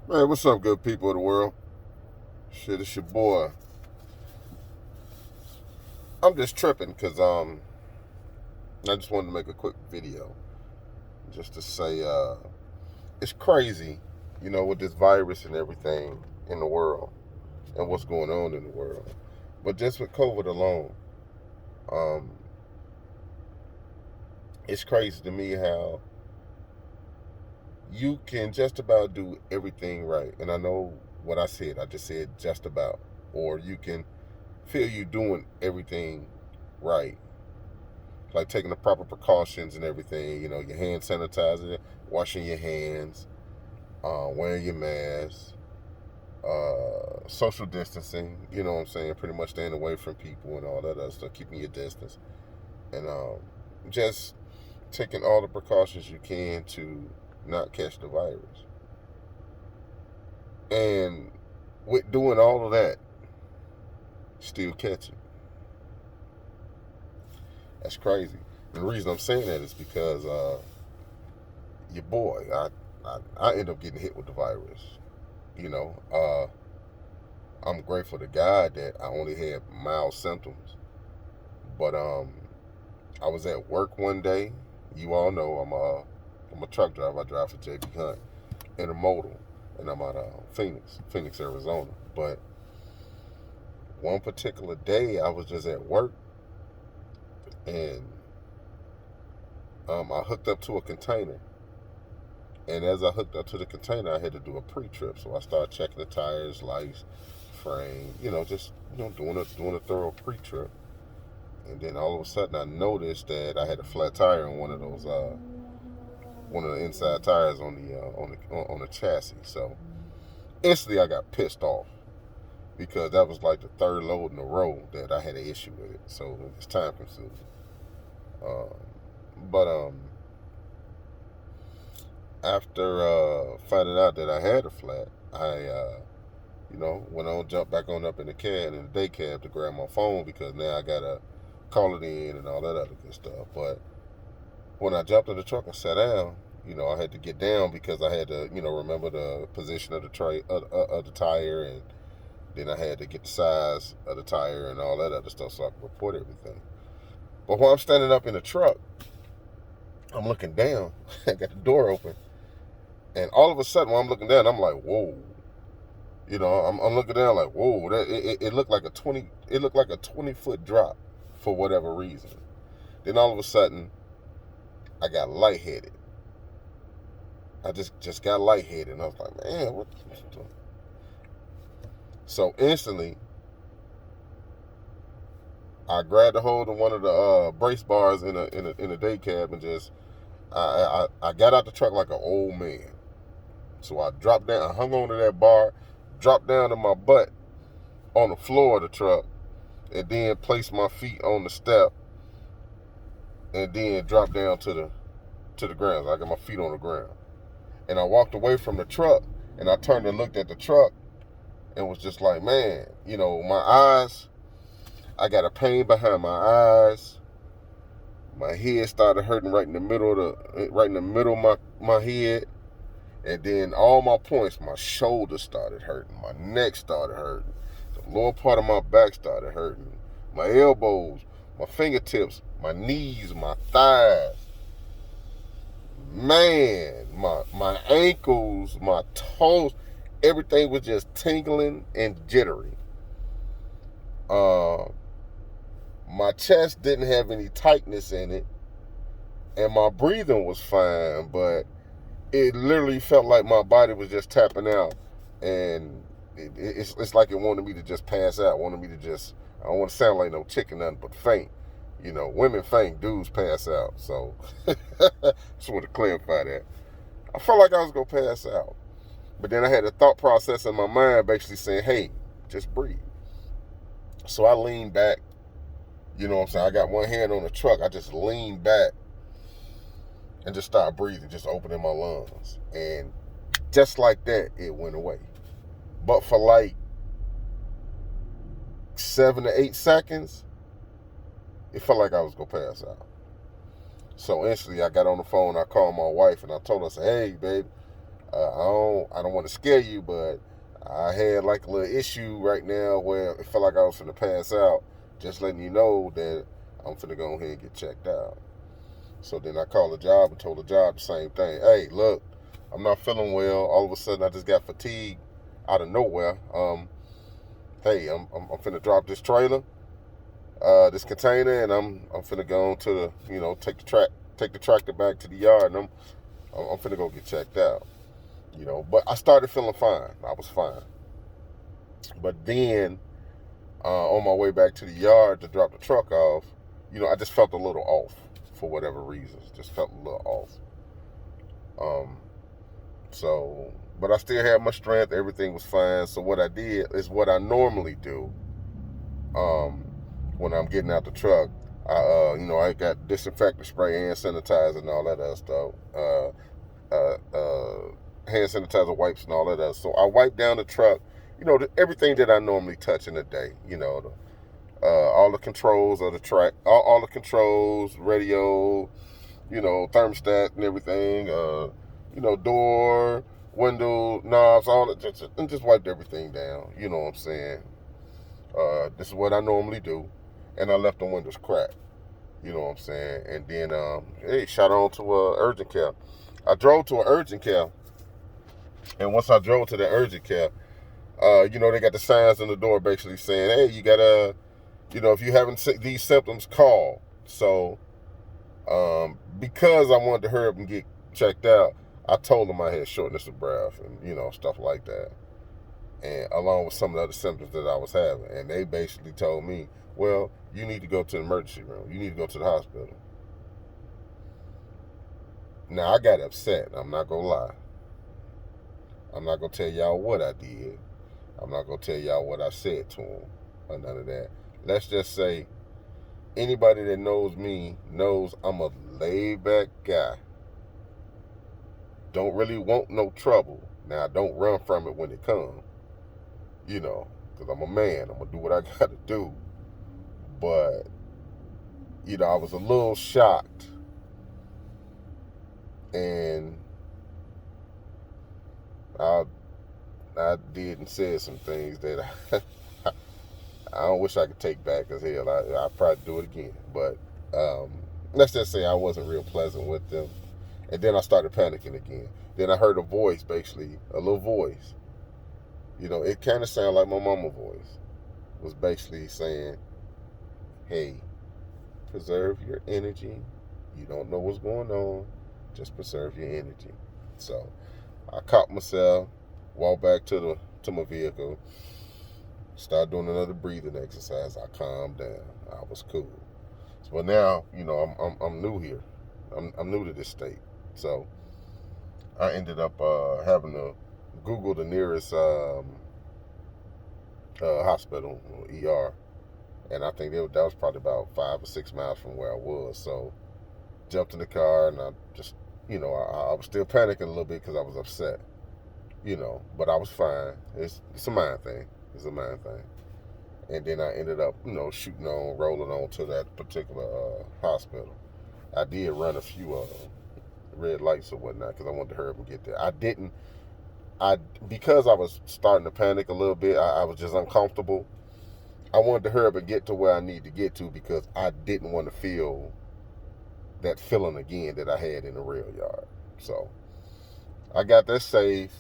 Man, what's up, good people of the world? Shit, it's your boy. I'm just tripping because I just wanted to make a quick video just to say it's crazy, with this virus and everything in the world and what's going on in the world. But just with COVID alone, um, it's crazy to me how you can just about do everything right. And I know what I said. I just said just about, or you can feel you doing everything right, like taking the proper precautions and everything. Your hand sanitizer, washing your hands, wearing your mask, social distancing. You know what I'm saying? Pretty much staying away from people and all that other stuff, keeping your distance, and just taking all the precautions you can to not catch the virus. And with doing all of that, still catch it. That's crazy. And the reason I'm saying that is because your boy, I end up getting hit with the virus. You know, I'm grateful to God that I only had mild symptoms. But I was at work one day. You all know I'm a truck driver. I drive for JB Hunt Intermodal, and I'm out of Phoenix, Arizona. But one particular day, I was just at work, and I hooked up to a container. And as I hooked up to the container, I had to do a pre-trip. So I started checking the tires, lights, frame, just doing a thorough pre-trip. And then all of a sudden, I noticed that I had a flat tire on one of the inside tires on the chassis. So instantly, I got pissed off because that was like the third load in a row that I had an issue with it. So it's time consuming. Um, but after finding out that I had a flat, I went on, jumped back on up in the cab, in the day cab, to grab my phone because now I gotta call it in and all that other good stuff. But when I jumped in the truck and sat down, I had to get down because I had to, remember the position of of the tire, and then I had to get the size of the tire and all that other stuff so I could report everything. But while I'm standing up in the truck, I'm looking down. I got the door open, and all of a sudden, when I'm looking down, I'm like, whoa. I'm looking down like, whoa. It looked like a 20-foot drop for whatever reason. Then all of a sudden, I got lightheaded. I just got lightheaded, and I was like, man, what? So instantly, I grabbed a hold of one of the brace bars in a day cab, and just I got out the truck like an old man. So I dropped down, I hung on to that bar, dropped down to my butt on the floor of the truck, and then placed my feet on the step, and then dropped down to the ground. So I got my feet on the ground, and I walked away from the truck, and I turned and looked at the truck, and was just like, man, my eyes. I got a pain behind my eyes. My head started hurting right in the middle of my head. And then all my points, my shoulders started hurting, my neck started hurting, the lower part of my back started hurting, my elbows, my fingertips, my knees, my thighs. Man, my ankles, my toes, everything was just tingling and jittery. Uh, my chest didn't have any tightness in it, and my breathing was fine, but it literally felt like my body was just tapping out, and it's like it wanted me to just pass out, wanted me to just, I don't want to sound like no chicken, nothing but faint. Women faint, dudes pass out. So just want to clarify that. I felt like I was going to pass out. But then I had a thought process in my mind basically saying, hey, just breathe. So I leaned back, what I'm saying? I got one hand on the truck. I just leaned back and just started breathing, just opening my lungs. And just like that, it went away. But for like 7 to 8 seconds, it felt like I was going to pass out. So instantly, I got on the phone, I called my wife, and I told her, I said, hey, babe, I don't want to scare you, but I had like a little issue right now where it felt like I was finna pass out. Just letting you know that I'm finna go ahead and get checked out. So then I called the job and told the job the same thing. Hey, look, I'm not feeling well. All of a sudden, I just got fatigued out of nowhere. Hey, I'm finna drop this trailer, this container, and I'm finna go on to the, take the tractor back to the yard, and I'm finna go get checked out. But I started feeling fine. I was fine. But then, on my way back to the yard to drop the truck off, I just felt a little off for whatever reasons. Just felt a little off. Um, but I still had my strength. Everything was fine. So what I did is what I normally do. When I'm getting out the truck, I got disinfectant spray, hand sanitizer, and all that other stuff. Hand sanitizer wipes and all that other. So I wipe down the truck. Everything that I normally touch in a day. All the controls of the track, all the controls, radio, thermostat and everything. Door, window, knobs, all that, and just wiped everything down. You know what I'm saying? This is what I normally do, and I left the windows cracked. You know what I'm saying? And then, shot on to urgent care. I drove to an urgent care, and once I drove to the urgent care, they got the signs on the door basically saying, hey, you gotta, if you having these symptoms, call. So, because I wanted to hurry up and get checked out, I told them I had shortness of breath and, stuff like that. And along with some of the other symptoms that I was having. And they basically told me, well, you need to go to the emergency room. You need to go to the hospital. Now, I got upset. I'm not going to lie. I'm not going to tell y'all what I did. I'm not going to tell y'all what I said to them or none of that. Let's just say anybody that knows me knows I'm a laid-back guy. Don't really want no trouble. Now, don't run from it when it comes. Because I'm a man. I'm going to do what I got to do. But, I was a little shocked. And I did and said some things that I don't wish I could take back, because hell, I'd probably do it again. But let's just say I wasn't real pleasant with them. And then I started panicking again. Then I heard a voice, basically, a little voice. It kind of sounded like my mama's voice. Was basically saying, hey, preserve your energy. You don't know what's going on. Just preserve your energy. So I caught myself, walked back to my vehicle, started doing another breathing exercise. I calmed down. I was cool. So now, I'm new here. I'm new to this state. So I ended up having to Google the nearest hospital, ER, and I think that was probably about 5 or 6 miles from where I was. So jumped in the car, and I just, I was still panicking a little bit because I was upset, but I was fine. It's a mind thing. It's a mind thing. And then I ended up, rolling on to that particular hospital. I did run a few red lights or whatnot because I wanted to hurry up and get there. Because I was starting to panic a little bit, I was just uncomfortable. I wanted to hurry up and get to where I need to get to because I didn't want to feel that feeling again that I had in the rail yard. So I got there safe,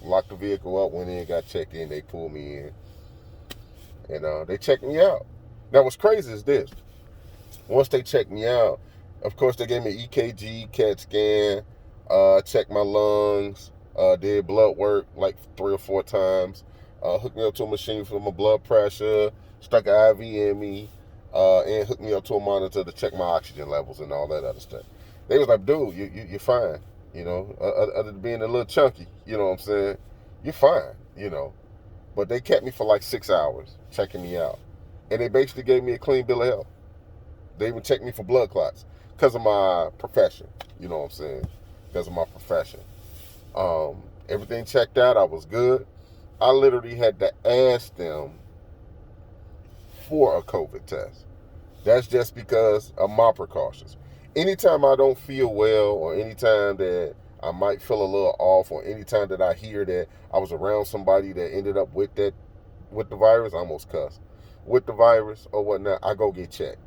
locked the vehicle up, went in, got checked in, they pulled me in, and they checked me out. Now what's crazy is this. Once they checked me out, of course they gave me EKG, CAT scan, checked my lungs, did blood work like 3 or 4 times, hooked me up to a machine for my blood pressure, stuck an IV in me, and hooked me up to a monitor to check my oxygen levels and all that other stuff. They was like, dude, you're fine, other than being a little chunky, you know what I'm saying? You're fine, But they kept me for like 6 hours checking me out. And they basically gave me a clean bill of health. They even checked me for blood clots because of my profession, you know what I'm saying? Because of my profession. Everything checked out. I was good. I literally had to ask them for a COVID test. That's just because of my precautions. Anytime I don't feel well or anytime that I might feel a little off, or anytime that I hear that I was around somebody that ended up with the virus, I almost cuss, with the virus or whatnot, I go get checked.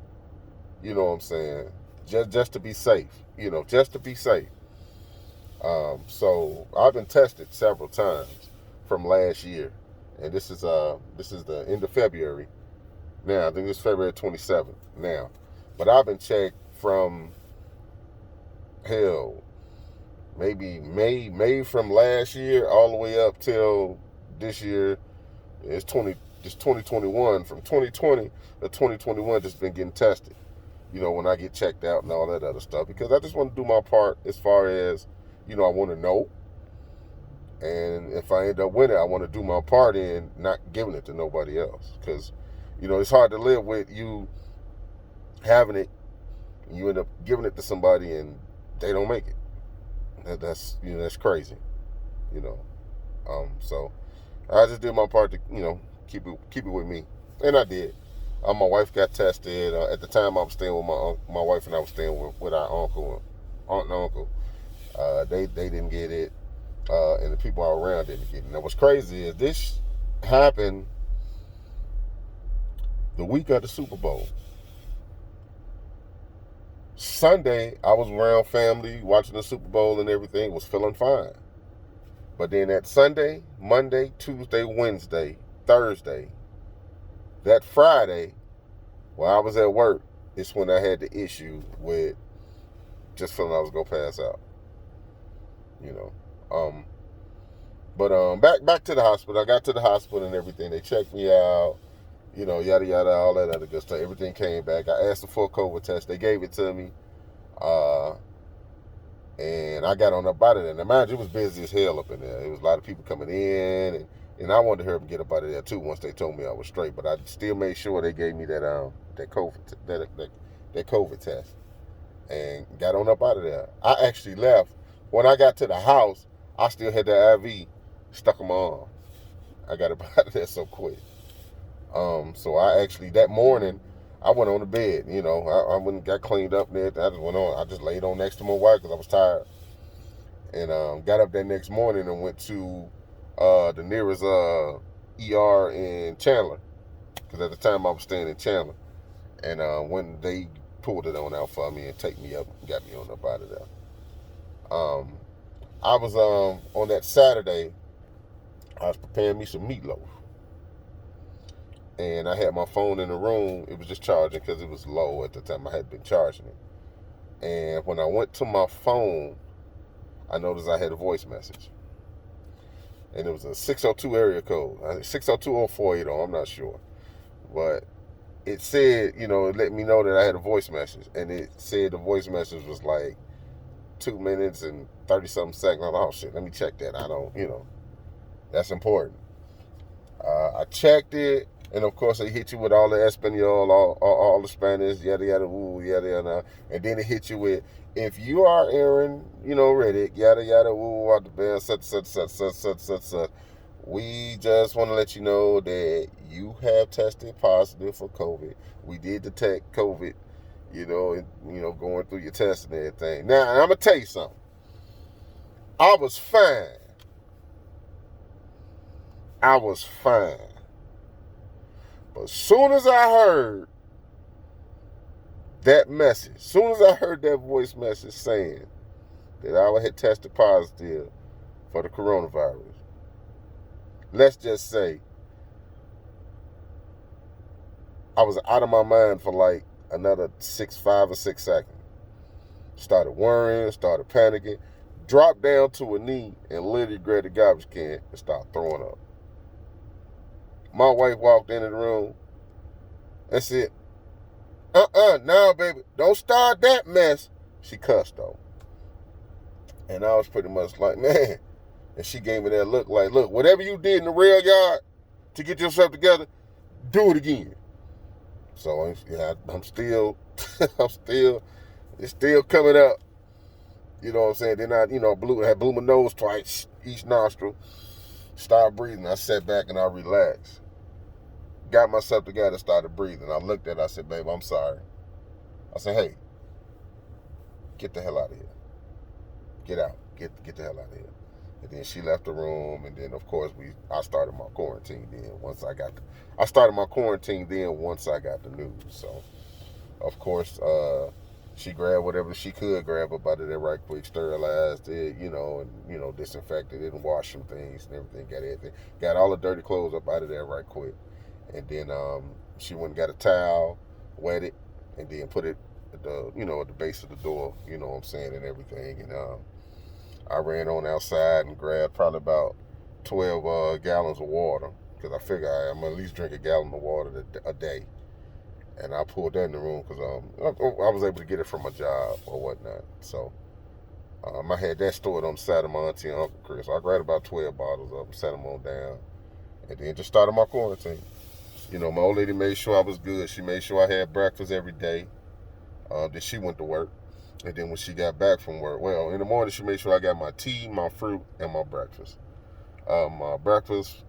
You know what I'm saying? Just to be safe. Just to be safe. So I've been tested several times from last year, and this is the end of February. Now I think it's February 27th now, but I've been checked from hell, maybe May from last year all the way up till this year. It's 2021. From 2020 to 2021, just been getting tested. When I get checked out and all that other stuff, because I just want to do my part as far as, I want to know. And if I end up winning, I want to do my part in not giving it to nobody else. Because, it's hard to live with you having it, and you end up giving it to somebody and they don't make it. That's crazy. So I just did my part to, keep it with me. And I did. My wife got tested. At the time, I was staying with my wife, and I was staying with our aunt and uncle. They didn't get it, and the people around didn't get it. Now, what's crazy is this happened the week of the Super Bowl. Sunday, I was around family, watching the Super Bowl and everything, was feeling fine. But then that Sunday, Monday, Tuesday, Wednesday, Thursday, that Friday, while I was at work, it's when I had the issue with just feeling I was going to pass out. Back to the hospital. I got to the hospital and everything. They checked me out, yada, yada, all that other good stuff. Everything came back. I asked for a COVID test. They gave it to me. And I got on up out of there. Now, mind you, it was busy as hell up in there. There was a lot of people coming in, and I wanted to hear them get up out of there too once they told me I was straight. But I still made sure they gave me that COVID test, and got on up out of there. I actually left. When I got to the house, I still had the IV stuck in my arm. I got up out of there so quick. So I actually, that morning, I went on the bed. I went and got cleaned up there. I just went on. I just laid on next to my wife because I was tired. And got up that next morning and went to the nearest ER in Chandler, because at the time I was staying in Chandler. And when they pulled it out for me and take me up, got me on up out of there. I was on that Saturday, I was preparing me some meatloaf. And I had my phone in the room. It was just charging because it was low at the time. I had been charging it. And when I went to my phone, I noticed I had a voice message. And it was a 602 area code. 602 or 480, I'm not sure. But it said, it let me know that I had a voice message. And it said the voice message was like 2 minutes and 30-something seconds. I'm like, oh, shit, let me check that. I don't, that's important. I checked it. And of course, they hit you with all the Espanol, all the Spanish, yada, yada, ooh, yada, yada. And then it hit you with, if you are Aaron, Reddick, yada, yada, ooh, out the band, such. We just want to let you know that you have tested positive for COVID. We did detect COVID, going through your test and everything. Now, I'm going to tell you something. I was fine. But as soon as I heard that message, as soon as I heard that voice message saying that I had tested positive for the coronavirus, let's just say I was out of my mind for like another 5 or 6 seconds. Started worrying, started panicking, dropped down to a knee and literally grabbed the garbage can and started throwing up. My wife walked into the room and said, no, baby, don't start that mess. She cussed, though. And I was pretty much like, man. And she gave me that look like, look, whatever you did in the rail yard to get yourself together, do it again. So, I'm still, it's still coming up. You know what I'm saying? Then I, blew my nose twice, each nostril. Started breathing. I sat back and I relaxed. Got myself together, started breathing. I looked at her, I said, babe, I'm sorry. I said, hey, get the hell out of here. Get out. get the hell out of here. And then she left the room, and then of course I started my quarantine. Then once I got the news. So of course, she grabbed whatever she could grab up out of there right quick, sterilized it, and disinfected it and washed some things and everything. Got all the dirty clothes up out of there right quick. And then she went and got a towel, wet it, and then put it at the base of the door, you know what I'm saying, and everything. And I ran on outside and grabbed probably about 12 gallons of water, because I figure I'm gonna at least drink a gallon of water a day. And I pulled that in the room because I was able to get it from my job or whatnot. So I had that stored on the side of my auntie and Uncle Chris. I grabbed about 12 bottles of them, set them on down, and then just started my quarantine. My old lady made sure I was good. She made sure I had breakfast every day. Then she went to work. And then when she got back from work, well, in the morning she made sure I got my tea, my fruit, and my breakfast. My breakfast,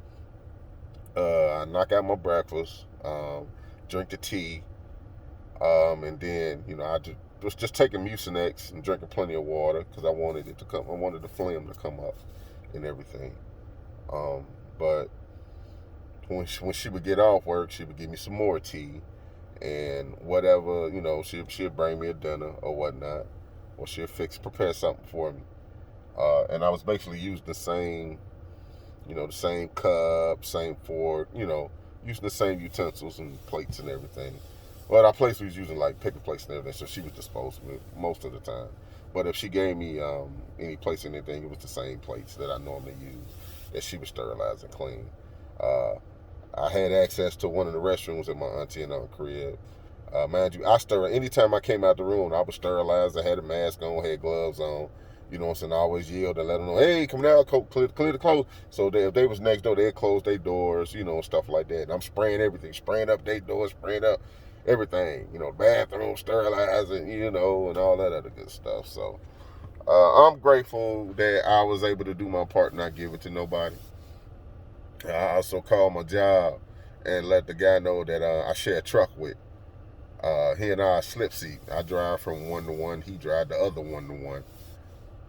I knock out my breakfast, drink the tea, and then I was just taking Mucinex and drinking plenty of water because I wanted the phlegm to come up and everything. But when she would get off work, she would give me some more tea and whatever, she'd bring me a dinner or whatnot, or she'd prepare something for me. And I was basically using the same cup, same fork, using the same utensils and plates and everything. But our place was using like picker plates and everything, so she was disposing it most of the time. But if she gave me any plates or anything, it was the same plates that I normally use that she would sterilize and clean. I had access to one of the restrooms at my auntie and uncle crib. Mind you, anytime I came out the room, I was sterilized. I had a mask on, had gloves on. You know what I'm saying? I always yelled and let them know, hey, come down, clear the clothes. So if they was next door, they'd close their doors, stuff like that. And I'm spraying everything, spraying up their doors, spraying up everything. Bathroom, sterilizing, and all that other good stuff. So I'm grateful that I was able to do my part and not give it to nobody. I also called my job and let the guy know that I share a truck with. He and I slip seat. I drive from 1 to 1. He drive the other 1 to 1.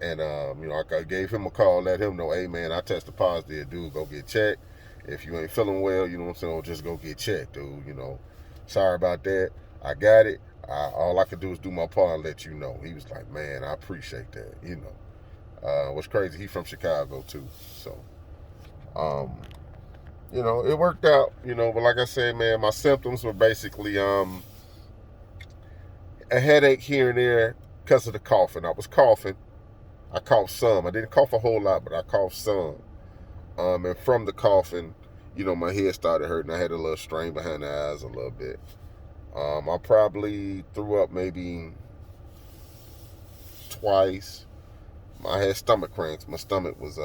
And I gave him a call, let him know, hey man, I tested positive, dude. Go get checked. If you ain't feeling well, you know what I'm saying, just go get checked, dude. Sorry about that. I got it. All I could do is do my part and let you know. He was like, man, I appreciate that. What's crazy? He from Chicago too, so it worked out. But like I said, man, my symptoms were basically a headache here and there because of the coughing. I was coughing. I coughed some. I didn't cough a whole lot, but I coughed some. And from the coughing, my head started hurting. I had a little strain behind the eyes a little bit. I probably threw up maybe twice. I had stomach cramps. My stomach was,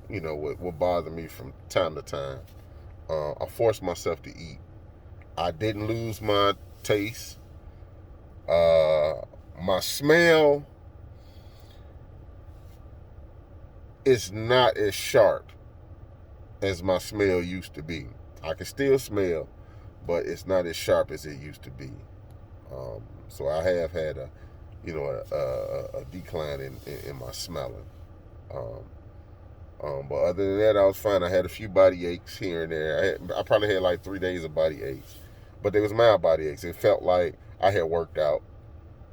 would bother me from time to time. I forced myself to eat. I didn't lose my taste. My smell is not as sharp as my smell used to be. I can still smell, but it's not as sharp as it used to be. So I have had a decline in my smelling. But other than that, I was fine. I had a few body aches here and there. I probably had like 3 days of body aches, but they was mild body aches. It felt like I had worked out,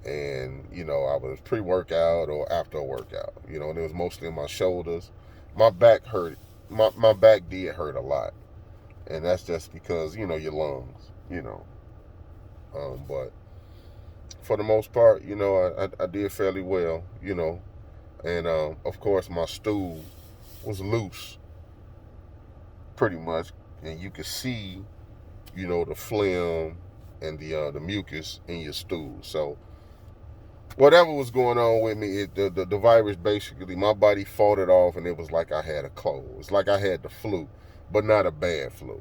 and I was pre-workout or after a workout. And it was mostly in my shoulders. My back hurt. My back did hurt a lot, and that's just because your lungs. But for the most part, I did fairly well. And of course my stool was loose, pretty much, and you could see, the phlegm and the mucus in your stool. So whatever was going on with me, the virus basically, my body fought it off, and it was like I had a cold. It's like I had the flu, but not a bad flu.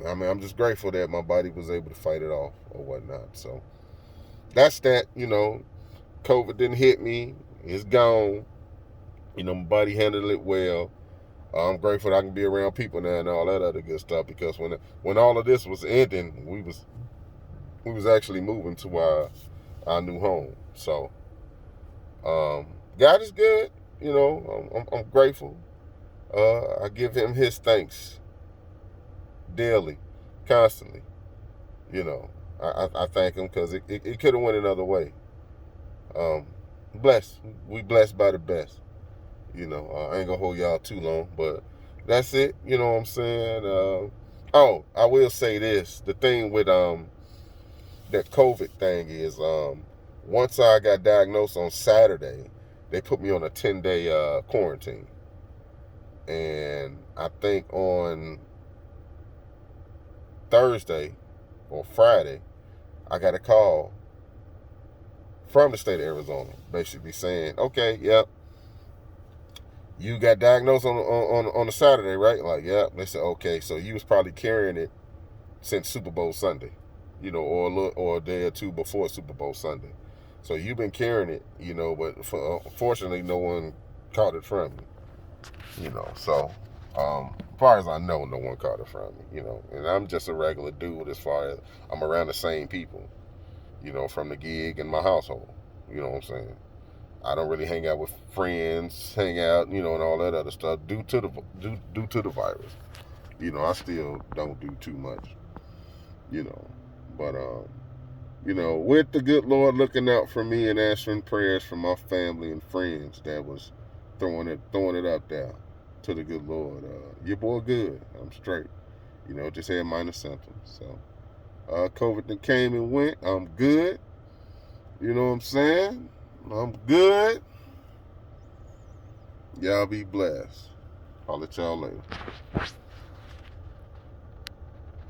I'm just grateful that my body was able to fight it off or whatnot. So that's that. COVID didn't hit me. It's gone. My body handled it well. I'm grateful that I can be around people now and all that other good stuff, because when all of this was ending, we was actually moving to our new home. So God is good. You know, I'm grateful. I give him his thanks daily, constantly. You know, I thank him because it could have went another way. Um, blessed. We blessed by the best. You know, I ain't gonna hold y'all too long, but that's it. You know what I'm saying? Oh, I will say this: the thing with that COVID thing is, once I got diagnosed on Saturday, they put me on a 10-day quarantine, and I think on Thursday or Friday, I got a call from the state of Arizona, basically saying, "Okay, yep, you got diagnosed on a Saturday, right?" Like, yep. They said, "Okay, so you was probably carrying it since Super Bowl Sunday, you know, or a day or two before Super Bowl Sunday. So you've been carrying it, you know, but fortunately, no one caught it from you, you know. So, as far as I know, no one caught it from me, you know. And I'm just a regular dude as far as I'm around the same people, you know, from the gig and my household. You know what I'm saying? I don't really hang out with friends, hang out, you know, and all that other stuff due to the virus. You know, I still don't do too much, you know. But you know, with the good Lord looking out for me and answering prayers from my family and friends that was throwing it up there to the good Lord. Your boy good. I'm straight. You know, just had minor symptoms. So COVID that came and went. I'm good. You know what I'm saying? I'm good. Y'all be blessed. I'll let y'all later.